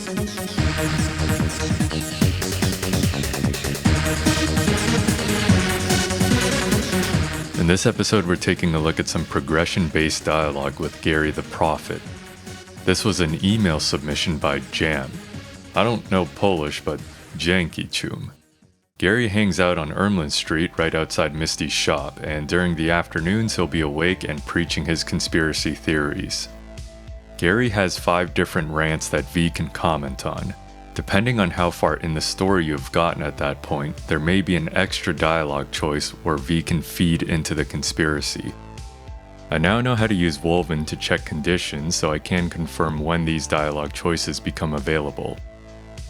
In this episode, we're taking a look at some progression-based dialogue with Garry the Prophet. This was an email submission by Dżem. I don't know Polish, but dzięki cium. Garry hangs out on Ermland Street right outside Misty's shop, and during the afternoons he'll be awake and preaching his conspiracy theories. Garry has 5 different rants that V can comment on. Depending on how far in the story you've gotten at that point, there may be an extra dialogue choice where V can feed into the conspiracy. I now know how to use Woven to check conditions, so I can confirm when these dialogue choices become available.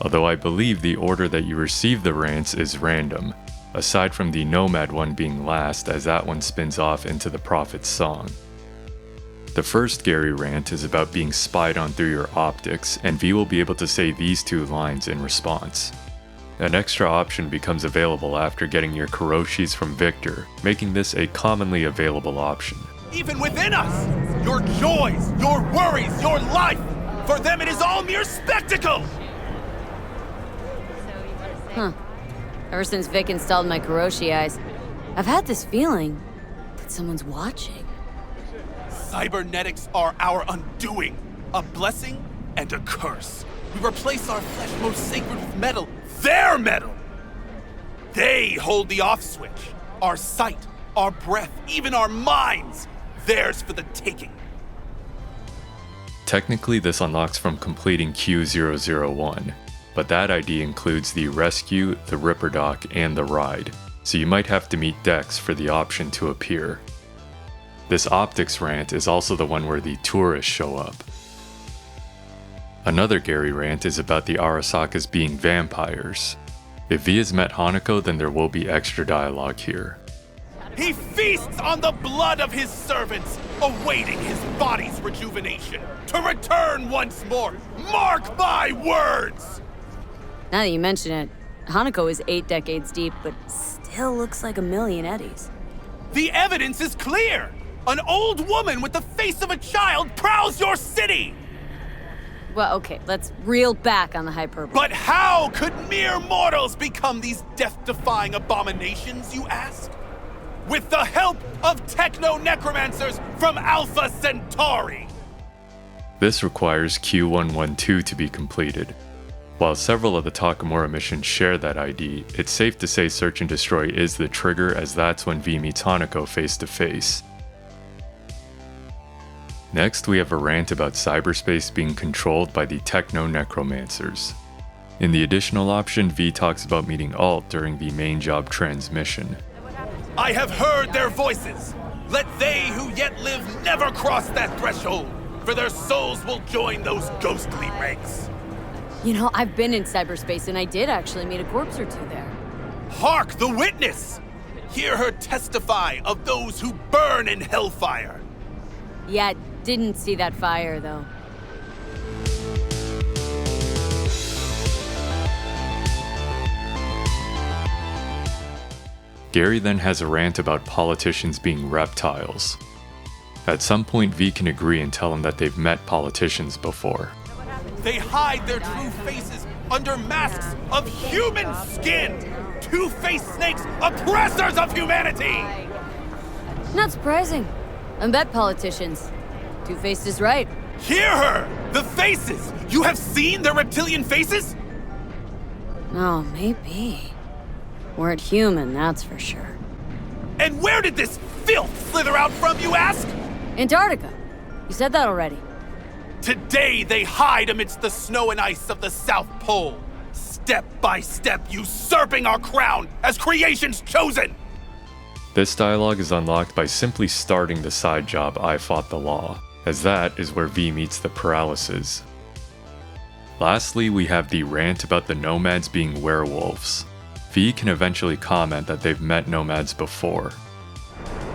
Although I believe the order that you receive the rants is random, aside from the Nomad one being last, as that one spins off into the Prophet's song. The first Garry rant is about being spied on through your optics, and V will be able to say these 2 lines in response. An extra option becomes available after getting your Kuroshis from Victor, making this a commonly available option. Even within us, your joys, your worries, your life, for them it is all mere spectacle! Huh. Ever since Vic installed my Kuroshi eyes, I've had this feeling that someone's watching. Cybernetics are our undoing, a blessing and a curse. We replace our flesh most sacred with metal, their metal! They hold the off switch, our sight, our breath, even our minds, theirs for the taking. Technically this unlocks from completing Q001, but that ID includes the Rescue, the Ripper Dock, and the Ride, so you might have to meet Dex for the option to appear. This optics rant is also the one where the tourists show up. Another Garry rant is about the Arasakas being vampires. If V has met Hanako, then there will be extra dialogue here. He feasts on the blood of his servants, awaiting his body's rejuvenation, to return once more. Mark my words! Now that you mention it, Hanako is 8 decades deep, but still looks like a million eddies. The evidence is clear! An old woman with the face of a child prowls your city! Well, okay, let's reel back on the hyperbole. But how could mere mortals become these death-defying abominations, you ask? With the help of techno-necromancers from Alpha Centauri! This requires Q112 to be completed. While several of the Takamura missions share that ID, it's safe to say Search and Destroy is the trigger, as that's when V meets Hanako face to face. Next, we have a rant about cyberspace being controlled by the techno-necromancers. In the additional option, V talks about meeting Alt during the main job transmission. I have heard their voices. Let they who yet live never cross that threshold, for their souls will join those ghostly ranks. You know, I've been in cyberspace and I did actually meet a corpse or 2 there. Hark the witness! Hear her testify of those who burn in hellfire. Yeah, didn't see that fire though. Garry then has a rant about politicians being reptiles. At some point, V can agree and tell him that they've met politicians before. They hide their true faces under masks of human skin! Two-faced snakes, oppressors of humanity! Not surprising. I bet politicians. Two-Faced is right. Hear her! The faces! You have seen their reptilian faces? Oh, maybe. Weren't human, that's for sure. And where did this filth slither out from, you ask? Antarctica. You said that already. Today they hide amidst the snow and ice of the South Pole, step by step usurping our crown as creation's chosen! This dialogue is unlocked by simply starting the side job I Fought the Law, as that is where V meets the paralysis. Lastly, we have the rant about the Nomads being werewolves. V can eventually comment that they've met Nomads before.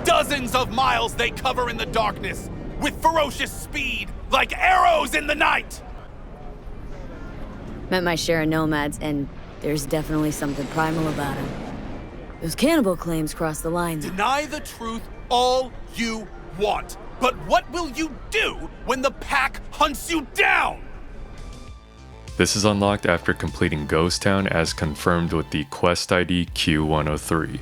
Dozens of miles they cover in the darkness, with ferocious speed, like arrows in the night! Met my share of Nomads, and there's definitely something primal about them. Those cannibal claims cross the line, though. Deny the truth all you want, but what will you do when the pack hunts you down? This is unlocked after completing Ghost Town as confirmed with the quest ID Q103.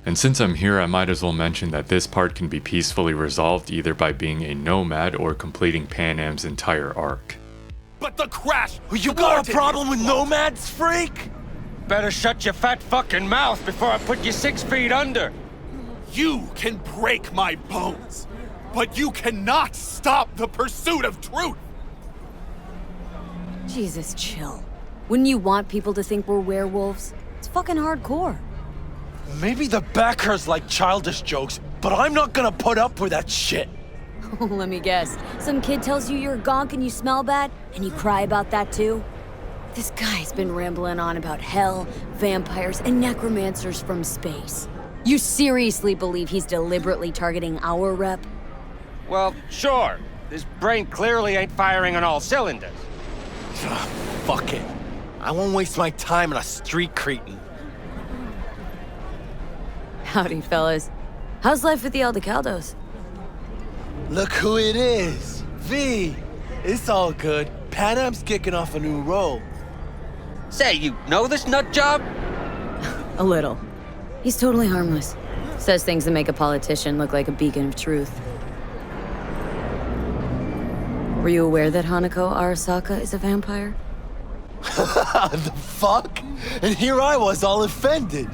And since I'm here, I might as well mention that this part can be peacefully resolved either by being a nomad or completing Panam's entire arc. But the crash! You got a problem with nomads, freak? Better shut your fat fucking mouth before I put you 6 feet under. You can break my bones, but you cannot stop the pursuit of truth! Jesus, chill. Wouldn't you want people to think we're werewolves? It's fucking hardcore. Maybe the backers like childish jokes, but I'm not gonna put up with that shit. Let me guess. Some kid tells you you're a gonk and you smell bad, and you cry about that too? This guy's been rambling on about hell, vampires, and necromancers from space. You seriously believe he's deliberately targeting our rep? Well, sure. His brain clearly ain't firing on all cylinders. Fuck it. I won't waste my time on a street cretin. Howdy, fellas. How's life with the Aldecaldos? Look who it is. V. It's all good. Panam's kicking off a new role. Say, you know this nut job? A little. He's totally harmless. Says things that make a politician look like a beacon of truth. Were you aware that Hanako Arasaka is a vampire? The fuck? And here I was all offended.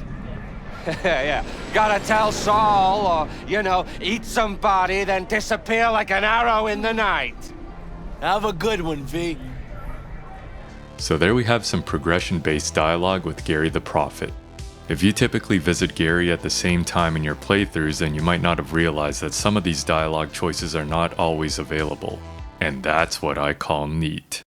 Yeah. Gotta tell Saul, or, eat somebody, then disappear like an arrow in the night. Have a good one, V. So there we have some progression-based dialogue with Garry the Prophet. If you typically visit Garry at the same time in your playthroughs, then you might not have realized that some of these dialogue choices are not always available. And that's what I call neat.